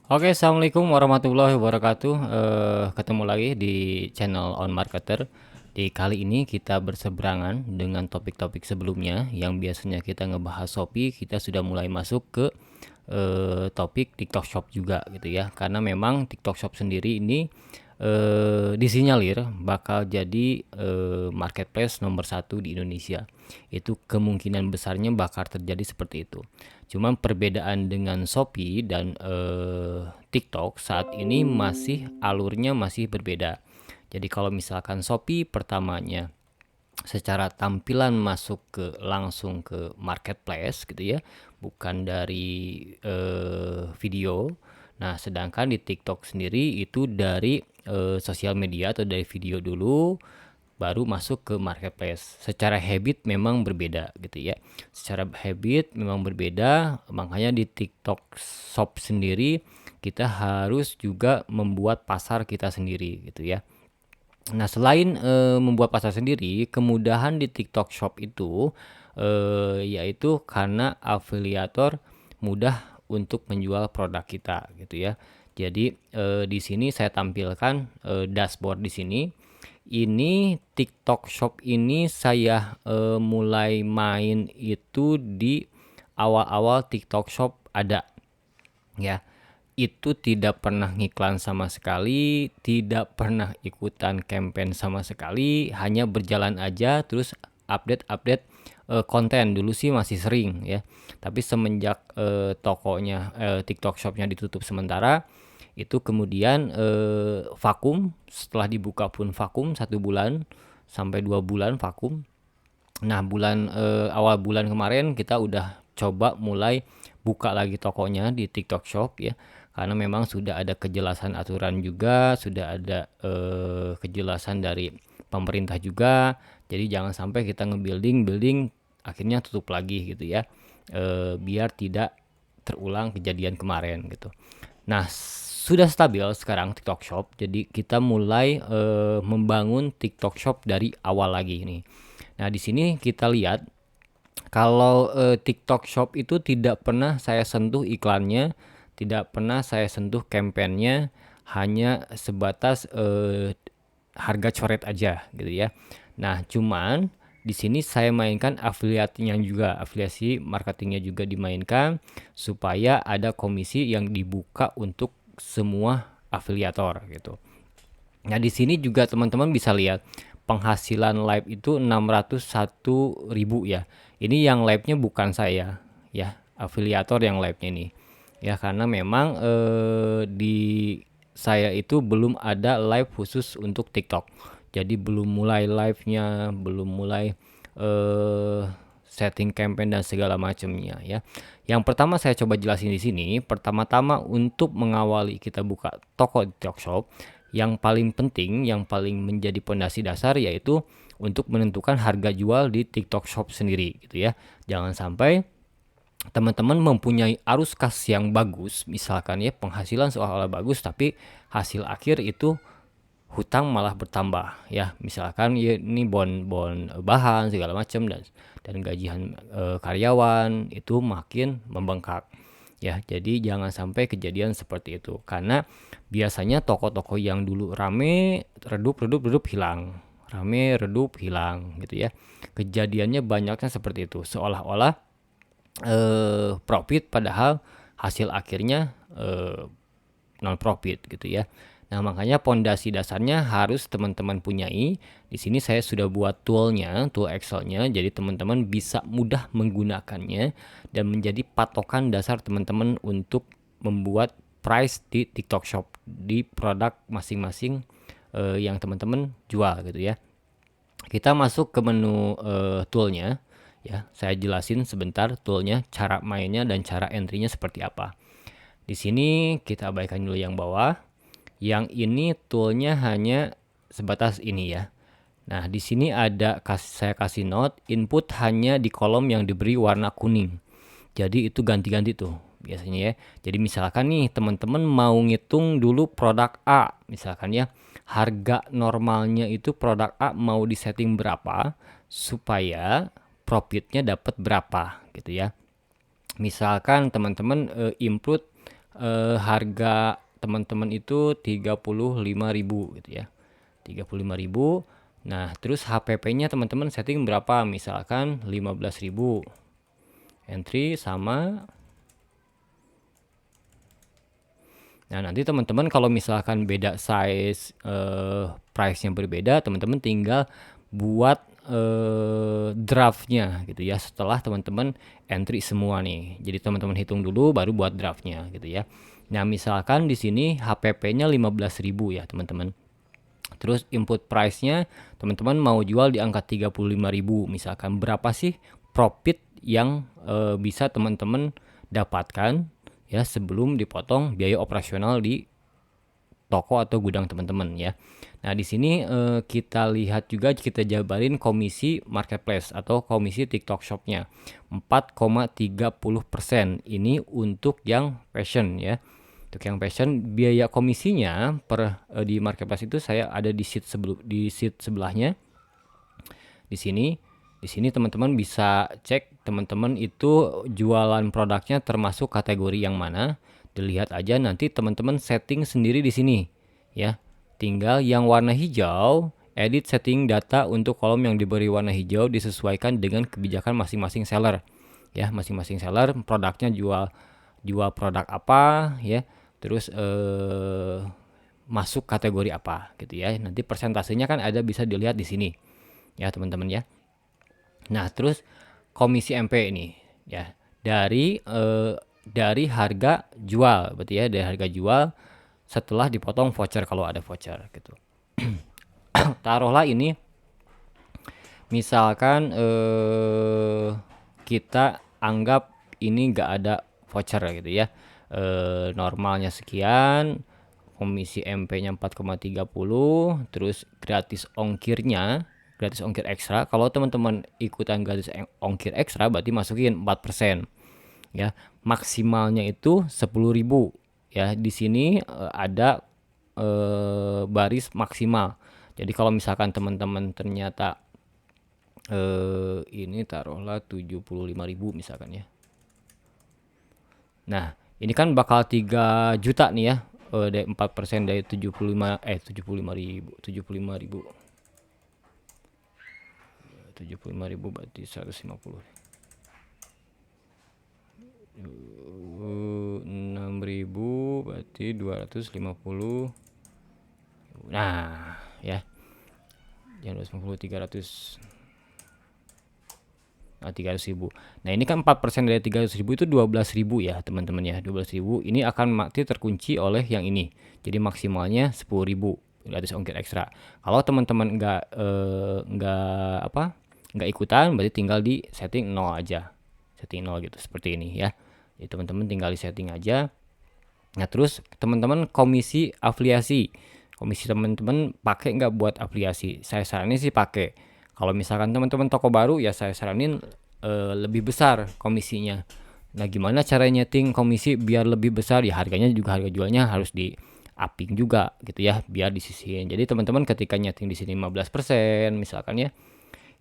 Oke, assalamualaikum warahmatullahi wabarakatuh. Ketemu lagi di channel On Marketer. Di kali ini kita berseberangan dengan topik-topik sebelumnya yang biasanya kita ngebahas Shopee. Kita sudah mulai masuk ke topik TikTok Shop juga gitu ya. Karena memang TikTok Shop sendiri ini disinyalir bakal jadi marketplace nomor satu di Indonesia. Itu kemungkinan besarnya bakal terjadi seperti itu. Cuman perbedaan dengan Shopee dan TikTok saat ini masih alurnya masih berbeda. Jadi kalau misalkan Shopee pertamanya secara tampilan masuk ke langsung ke marketplace gitu ya, bukan dari video. Nah, sedangkan di TikTok sendiri itu dari sosial media atau dari video dulu baru masuk ke marketplace. Secara habit memang berbeda gitu ya. Secara habit memang berbeda, makanya di TikTok Shop sendiri kita harus juga membuat pasar kita sendiri gitu ya. Nah, selain membuat pasar sendiri, kemudahan di TikTok Shop itu yaitu karena afiliator mudah untuk menjual produk kita gitu ya. Jadi di sini saya tampilkan dashboard di sini. Ini TikTok Shop ini saya mulai main itu di awal-awal TikTok Shop ada ya. Itu tidak pernah ngiklan sama sekali, tidak pernah ikutan campaign sama sekali, hanya berjalan aja terus update-update konten. Dulu sih masih sering ya. Tapi semenjak tokonya TikTok Shopnya ditutup sementara, itu kemudian vakum. Setelah dibuka pun vakum 1 bulan sampai 2 bulan vakum. Nah, awal bulan kemarin kita udah coba mulai buka lagi tokonya di TikTok Shop ya. Karena memang sudah ada kejelasan aturan juga, sudah ada kejelasan dari pemerintah juga. Jadi jangan sampai kita nge-building akhirnya tutup lagi gitu ya. Biar tidak terulang kejadian kemarin gitu. Nah, sudah stabil sekarang TikTok Shop. Jadi kita mulai membangun TikTok Shop dari awal lagi nih. Nah, di sini kita lihat kalau TikTok Shop itu tidak pernah saya sentuh iklannya, tidak pernah saya sentuh kampanyenya, hanya sebatas harga coret aja gitu ya. Nah, cuman di sini saya mainkan afiliatnya juga, afiliasi marketingnya juga dimainkan supaya ada komisi yang dibuka untuk semua afiliator gitu. Nah, di sini juga teman-teman bisa lihat penghasilan live itu 601.000 ya. Ini yang live-nya bukan saya ya, afiliator yang live-nya ini. Ya, karena memang di saya itu belum ada live khusus untuk TikTok. Jadi belum mulai live-nya, belum mulai eh setting campaign dan segala macamnya ya. Yang pertama saya coba jelasin di sini, pertama-tama untuk mengawali kita buka toko di TikTok Shop, yang paling penting, yang paling menjadi pondasi dasar yaitu untuk menentukan harga jual di TikTok Shop sendiri gitu ya. Jangan sampai teman-teman mempunyai arus kas yang bagus, misalkan ya penghasilan seolah-olah bagus tapi hasil akhir itu hutang malah bertambah ya. Misalkan ya ini bon bahan segala macam dan gajian karyawan itu makin membengkak ya. Jadi jangan sampai kejadian seperti itu, karena biasanya toko-toko yang dulu rame redup hilang, rame redup hilang gitu ya. Kejadiannya banyaknya seperti itu, seolah-olah profit padahal hasil akhirnya non profit gitu ya. Nah, makanya pondasi dasarnya harus teman-teman punyai. Di sini saya sudah buat toolnya, tool Excelnya, jadi teman-teman bisa mudah menggunakannya dan menjadi patokan dasar teman-teman untuk membuat price di TikTok Shop di produk masing-masing yang teman-teman jual gitu ya. Kita masuk ke menu toolnya ya. Saya jelasin sebentar toolnya, cara mainnya dan cara entry-nya seperti apa. Di sini kita abaikan dulu yang bawah. Yang ini toolnya hanya sebatas ini ya. Nah, di sini saya kasih note input hanya di kolom yang diberi warna kuning. Jadi itu ganti-ganti tuh biasanya ya. Jadi misalkan nih teman-teman mau ngitung dulu produk A, misalkan ya, harga normalnya itu produk A mau disetting berapa supaya profitnya dapat berapa gitu ya. Misalkan teman-teman input harga teman-teman itu 35.000 gitu ya. 35.000. Nah, terus HPP-nya teman-teman setting berapa? Misalkan 15.000. Entry sama. Nah, nanti teman-teman kalau misalkan beda size, price-nya berbeda, teman-teman tinggal buat draftnya gitu ya, setelah teman-teman entry semua nih. Jadi teman-teman hitung dulu baru buat draftnya gitu ya. Nah, misalkan di sini HPP-nya 15.000 ya teman-teman. Terus input price-nya teman-teman mau jual di angka 35.000, misalkan berapa sih profit yang bisa teman-teman dapatkan ya sebelum dipotong biaya operasional di toko atau gudang teman-teman ya. Nah, di sini kita lihat juga, kita jabarin komisi marketplace atau komisi TikTok Shop-nya 4,30%. Ini untuk yang fashion ya. Untuk yang fashion, biaya komisinya per di marketplace itu saya ada di sheet sebelahnya. Di sini teman-teman bisa cek teman-teman itu jualan produknya termasuk kategori yang mana. Dilihat aja, nanti teman-teman setting sendiri di sini ya. Tinggal yang warna hijau, edit setting data untuk kolom yang diberi warna hijau disesuaikan dengan kebijakan masing-masing seller. Ya, masing-masing seller produknya jual produk apa ya. Terus masuk kategori apa gitu ya. Nanti persentasenya kan ada, bisa dilihat di sini. Ya, teman-teman ya. Nah, terus komisi MP ini ya dari harga jual, berarti ya dari harga jual setelah dipotong voucher kalau ada voucher gitu. Taruhlah ini misalkan kita anggap ini nggak ada voucher gitu ya. Normalnya sekian, komisi MP-nya 4,30, terus gratis ongkir ekstra. Kalau teman-teman ikutan gratis ongkir ekstra berarti masukin 4% ya. Maksimalnya itu 10.000 ya. Di sini ada baris maksimal. Jadi kalau misalkan teman-teman ternyata ini taruhlah 75.000 misalkan ya. Nah, ini kan bakal 3 juta nih ya. Dari 4% dari 75.000 berarti 150. 6.000 berarti 250. Nah, ya. Jangan 250, 300. Nah, 300.000. Nah, ini kan 4% dari 300.000 itu 12.000 ya teman-teman ya. 12.000 ini akan mati terkunci oleh yang ini. Jadi maksimalnya 10.000 gratis ongkir ekstra. Kalau teman-teman nggak ikutan, berarti tinggal di setting 0 aja. Setting 0 gitu, seperti ini ya. Jadi teman-teman tinggal di setting aja. Nah, terus teman-teman komisi afiliasi. Komisi teman-teman pakai nggak buat afiliasi? Saya saranin sih pakai. Kalau misalkan teman-teman toko baru ya saya saranin lebih besar komisinya. Nah, gimana cara nyeting komisi biar lebih besar? Ya harganya juga, harga jualnya harus di upping juga gitu ya, biar disisihin. Jadi teman-teman ketika nyeting di sini 15% misalkan ya,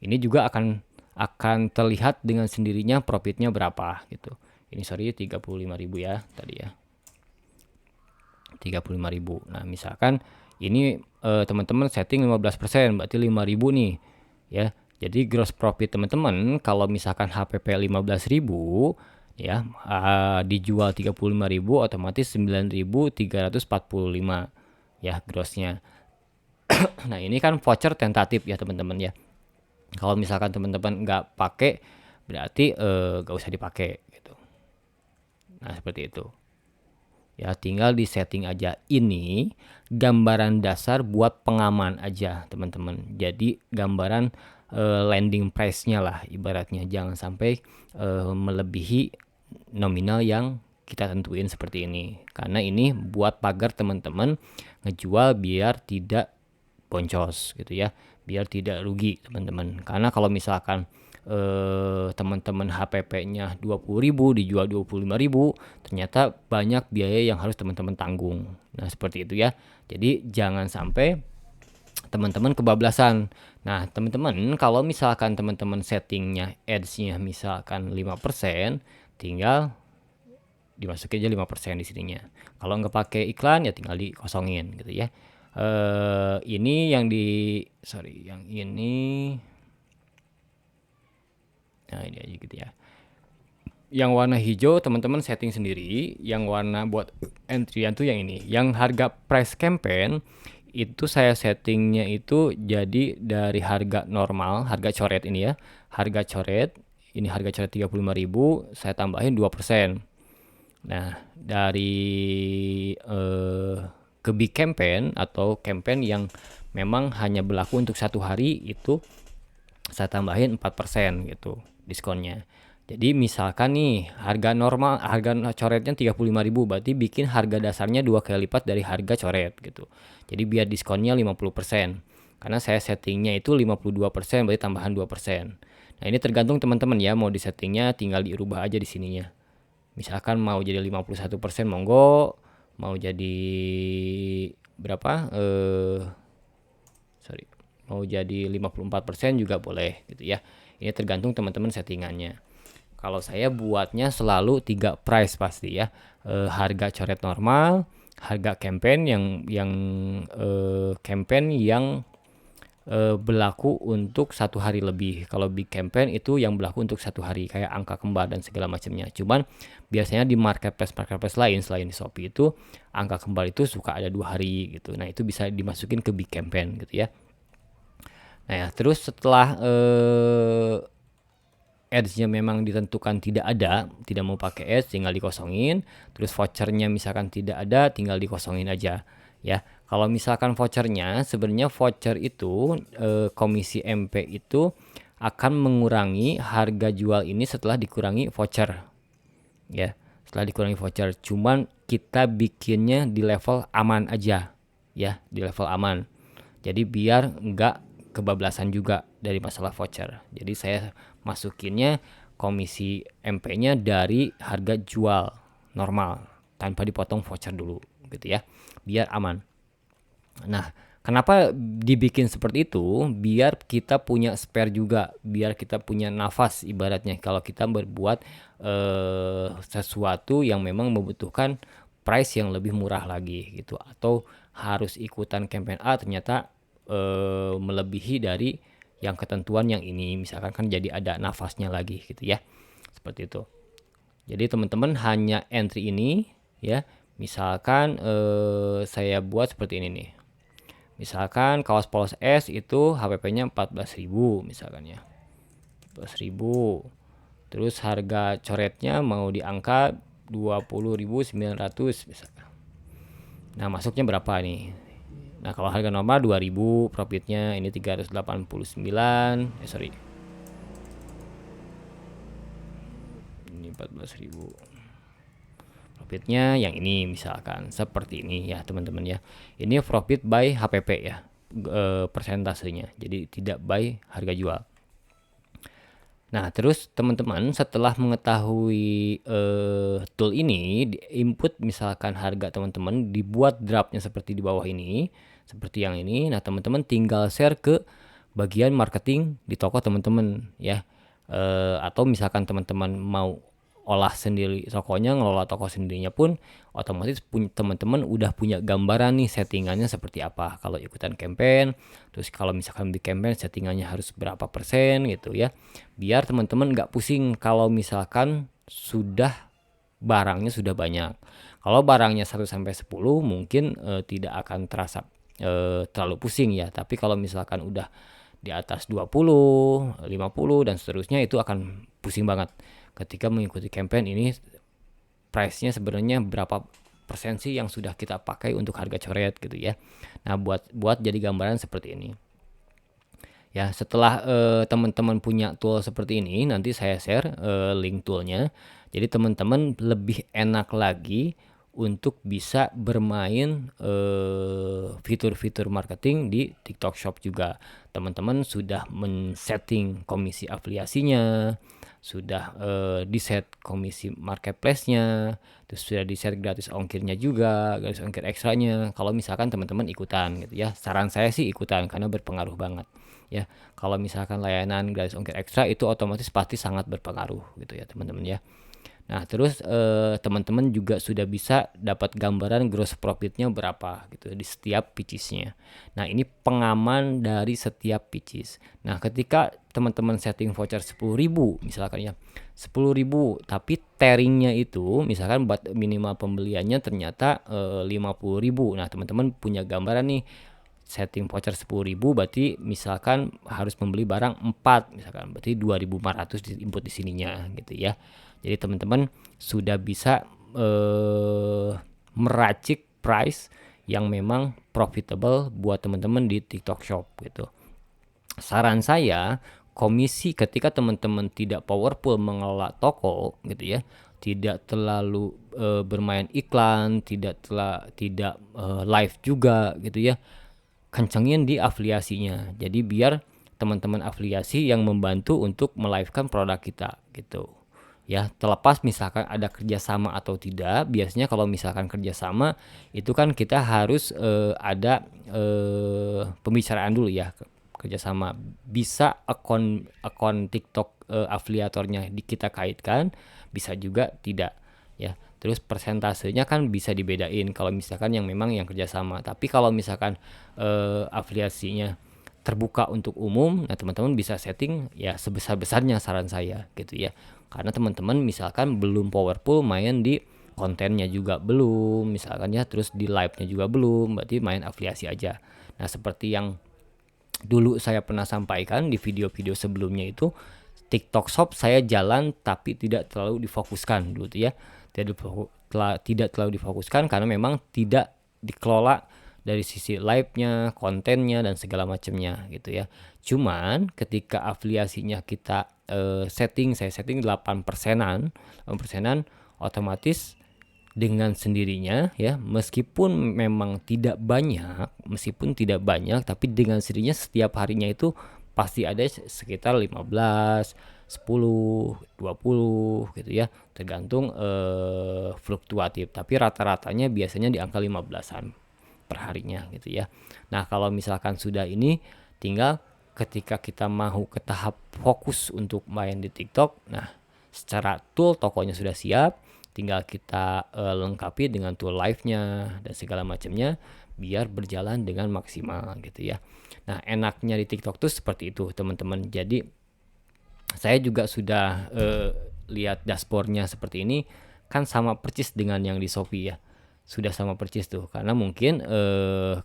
ini juga akan terlihat dengan sendirinya profitnya berapa gitu. Ini sorry 35.000 ya tadi ya. 35.000. Nah, misalkan ini teman-teman setting 15%, berarti 5.000 nih ya. Jadi gross profit teman-teman kalau misalkan HPP 15.000 ya, dijual 35.000 otomatis 9.345 ya grossnya. Nah, ini kan voucher tentatif ya teman-teman ya. Kalau misalkan teman-teman nggak pakai berarti nggak usah dipakai gitu. Nah, seperti itu. Ya, tinggal di setting aja. Ini gambaran dasar buat pengaman aja teman-teman. Jadi gambaran landing price-nya lah ibaratnya. Jangan sampai melebihi nominal yang kita tentuin seperti ini. Karena ini buat pagar teman-teman ngejual biar tidak boncos gitu ya. Biar tidak rugi teman-teman. Karena kalau misalkan teman-teman HPP-nya 20.000 dijual 25.000, ternyata banyak biaya yang harus teman-teman tanggung. Nah, seperti itu ya. Jadi jangan sampai teman-teman kebablasan. Nah, teman-teman kalau misalkan teman-teman settingnya ads-nya misalkan 5%, tinggal dimasukin aja 5% di sininya. Kalau nggak pakai iklan ya tinggal dikosongin gitu ya. Ini yang yang ini, nah ini aja gitu ya. Yang warna hijau teman-teman setting sendiri, yang warna buat entryan tuh yang ini. Yang harga price campaign itu saya settingnya itu jadi dari harga normal, harga coret ini ya. Harga coret, ini harga coret 35.000, saya tambahin 2%. Nah, dari ke big campaign atau campaign yang memang hanya berlaku untuk satu hari itu saya tambahin 4% gitu diskonnya. Jadi misalkan nih harga normal, harga coretnya 35.000, berarti bikin harga dasarnya 2 kali lipat dari harga coret gitu. Jadi biar diskonnya 50%. Karena saya settingnya itu 52%, berarti tambahan 2%. Nah, ini tergantung teman-teman ya, mau disettingnya tinggal dirubah aja di sininya. Misalkan mau jadi 51% monggo, mau jadi berapa? Mau jadi 54% juga boleh gitu ya. Ini tergantung teman-teman settingannya. Kalau saya buatnya selalu 3 price pasti ya. Harga coret normal, harga campaign yang campaign yang berlaku untuk satu hari lebih. Kalau big campaign itu yang berlaku untuk satu hari, kayak angka kembar dan segala macamnya. Cuman biasanya di marketplace lain selain di Shopee itu angka kembar itu suka ada 2 hari gitu. Nah, itu bisa dimasukin ke big campaign gitu ya. Nah ya, terus setelah ads-nya memang ditentukan tidak mau pakai ads, tinggal dikosongin. Terus vouchernya misalkan tidak ada, tinggal dikosongin aja ya. Kalau misalkan vouchernya, sebenarnya voucher itu komisi MP itu akan mengurangi harga jual ini setelah dikurangi voucher ya. Setelah dikurangi voucher, cuman kita bikinnya di level aman aja ya, di level aman. Jadi biar nggak kebablasan juga dari masalah voucher. Jadi saya masukinnya komisi MP-nya dari harga jual normal tanpa dipotong voucher dulu gitu ya, biar aman. Nah, kenapa dibikin seperti itu? Biar kita punya spare juga, biar kita punya nafas ibaratnya kalau kita berbuat sesuatu yang memang membutuhkan price yang lebih murah lagi gitu, atau harus ikutan campaign A ternyata melebihi dari yang ketentuan yang ini, misalkan kan jadi ada nafasnya lagi gitu ya, seperti itu. Jadi teman-teman hanya entry ini ya, misalkan saya buat seperti ini nih. Misalkan kaos polos S itu HPP-nya 14.000 misalkan ya. 14.000. Terus harga coretnya mau di angka 20.900 misalkan. Nah, masuknya berapa nih? Nah, kalau harga normal 2.000, profitnya ini 389. Sorry. Ini 14.000. Profitnya yang ini misalkan seperti ini ya teman-teman ya. Ini profit by HPP ya, persentasenya. Jadi tidak by harga jual. Nah, terus teman-teman setelah mengetahui tool ini, input misalkan harga teman-teman, dibuat draftnya seperti di bawah ini, seperti yang ini. Nah, teman-teman tinggal share ke bagian marketing di toko teman-teman ya. Atau misalkan teman-teman mau olah sendiri tokonya, ngelola toko sendirinya pun otomatis teman-teman udah punya gambaran nih settingannya seperti apa kalau ikutan campaign. Terus kalau misalkan di campaign settingannya harus berapa persen gitu ya, biar teman-teman nggak pusing kalau misalkan barangnya sudah banyak. Kalau barangnya 1-10 mungkin tidak akan terasa terlalu pusing ya, tapi kalau misalkan udah di atas 20, 50 dan seterusnya itu akan pusing banget ketika mengikuti campaign ini. Price-nya sebenarnya berapa persen sih yang sudah kita pakai untuk harga coret gitu ya. Nah, buat jadi gambaran seperti ini. Ya, setelah teman-teman punya tool seperti ini, nanti saya share link toolnya. Jadi teman-teman lebih enak lagi untuk bisa bermain fitur-fitur marketing di TikTok Shop juga. Teman-teman sudah men-setting komisi afiliasinya, sudah di-set komisi marketplace-nya, terus sudah di-set gratis ongkirnya juga, gratis ongkir ekstranya. Kalau misalkan teman-teman ikutan gitu ya. Saran saya sih ikutan karena berpengaruh banget ya. Kalau misalkan layanan gratis ongkir ekstra itu otomatis pasti sangat berpengaruh gitu ya teman-teman ya. Nah, terus teman-teman juga sudah bisa dapat gambaran gross profitnya berapa gitu di setiap pitches-nya. Nah, ini pengaman dari setiap pitches. Nah, ketika teman-teman setting voucher 10.000 misalkan ya, 10.000 tapi tearingnya itu misalkan buat minimal pembeliannya ternyata 50.000. Nah, teman-teman punya gambaran nih, setting voucher 10.000 berarti misalkan harus membeli barang 4 misalkan, berarti 2.500 di input di sininya gitu ya. Jadi teman-teman sudah bisa meracik price yang memang profitable buat teman-teman di TikTok Shop gitu. Saran saya, komisi ketika teman-teman tidak powerful mengelola toko gitu ya, tidak terlalu bermain iklan, tidak live juga gitu ya, kencengin di afiliasinya. Jadi biar teman-teman afiliasi yang membantu untuk melivekan produk kita gitu. Ya, terlepas misalkan ada kerjasama atau tidak, biasanya kalau misalkan kerjasama itu kan kita harus ada pembicaraan dulu ya, kerjasama. Bisa akun TikTok afiliatornya kita kaitkan, bisa juga tidak ya. Terus persentasenya kan bisa dibedain kalau misalkan yang memang yang kerjasama. Tapi kalau misalkan afiliasinya terbuka untuk umum, nah teman-teman bisa setting ya sebesar-besarnya saran saya gitu ya. Karena teman-teman misalkan belum powerful main di kontennya juga belum, misalkan ya, terus di live-nya juga belum, berarti main afiliasi aja. Nah, seperti yang dulu saya pernah sampaikan di video-video sebelumnya itu, TikTok Shop saya jalan tapi tidak terlalu difokuskan dulu tuh ya. Tidak terlalu difokuskan karena memang tidak dikelola dari sisi live-nya, kontennya dan segala macamnya gitu ya. Cuman ketika afiliasinya kita saya setting 8%-an, otomatis dengan sendirinya ya, meskipun tidak banyak tapi dengan sendirinya setiap harinya itu pasti ada sekitar 15, 10, 20 gitu ya, tergantung fluktuatif, tapi rata-ratanya biasanya di angka 15-an per harinya gitu ya. Nah, kalau misalkan sudah ini, tinggal ketika kita mau ke tahap fokus untuk main di TikTok, nah secara tool tokonya sudah siap, tinggal kita lengkapi dengan tool live-nya dan segala macamnya biar berjalan dengan maksimal gitu ya. Nah, enaknya di TikTok tuh seperti itu teman-teman. Jadi saya juga sudah lihat dashboardnya seperti ini, kan sama persis dengan yang di Shopee ya. Sudah sama persis tuh, karena mungkin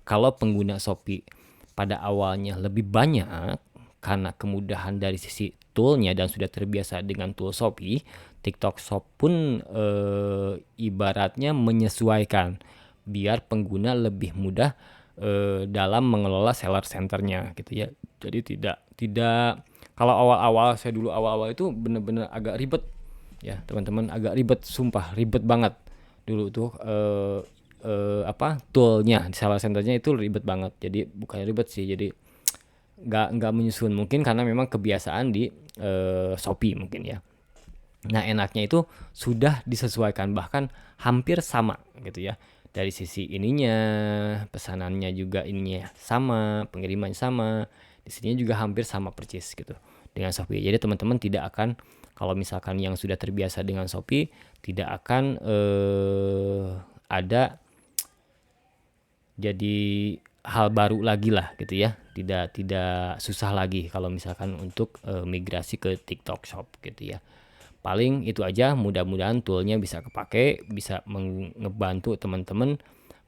kalau pengguna Shopee pada awalnya lebih banyak karena kemudahan dari sisi toolnya dan sudah terbiasa dengan tool Shopee, TikTok Shop pun ibaratnya menyesuaikan biar pengguna lebih mudah dalam mengelola seller centernya gitu ya. Jadi tidak kalau awal-awal itu bener-bener agak ribet ya teman-teman, agak ribet, sumpah ribet banget dulu tuh toolnya di seller centernya itu ribet banget. Jadi bukan ribet sih, jadi nggak menyusun, mungkin karena memang kebiasaan di Shopee mungkin ya. Nah, enaknya itu sudah disesuaikan, bahkan hampir sama gitu ya. Dari sisi ininya, pesanannya juga ininya sama, pengirimannya sama, di sini juga hampir sama persis gitu dengan Shopee. Jadi teman-teman tidak akan, kalau misalkan yang sudah terbiasa dengan Shopee, tidak akan ada jadi hal baru lagi lah gitu ya. Tidak susah lagi kalau misalkan untuk migrasi ke TikTok Shop gitu ya. Paling itu aja, mudah-mudahan toolnya bisa kepake, bisa ngebantu teman-teman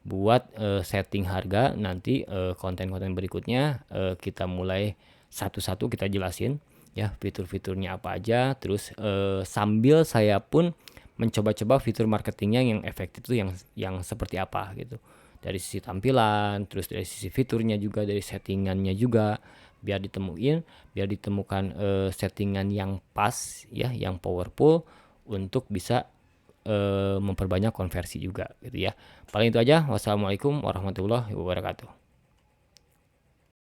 buat setting harga. Nanti konten-konten berikutnya kita mulai satu-satu kita jelasin ya fitur-fiturnya apa aja. Terus sambil saya pun mencoba-coba fitur marketingnya yang efektif itu yang seperti apa gitu, dari sisi tampilan, terus dari sisi fiturnya juga, dari settingannya juga, biar ditemukan settingan yang pas ya, yang powerful untuk bisa memperbanyak konversi juga gitu ya. Paling itu aja. Wassalamualaikum warahmatullahi wabarakatuh.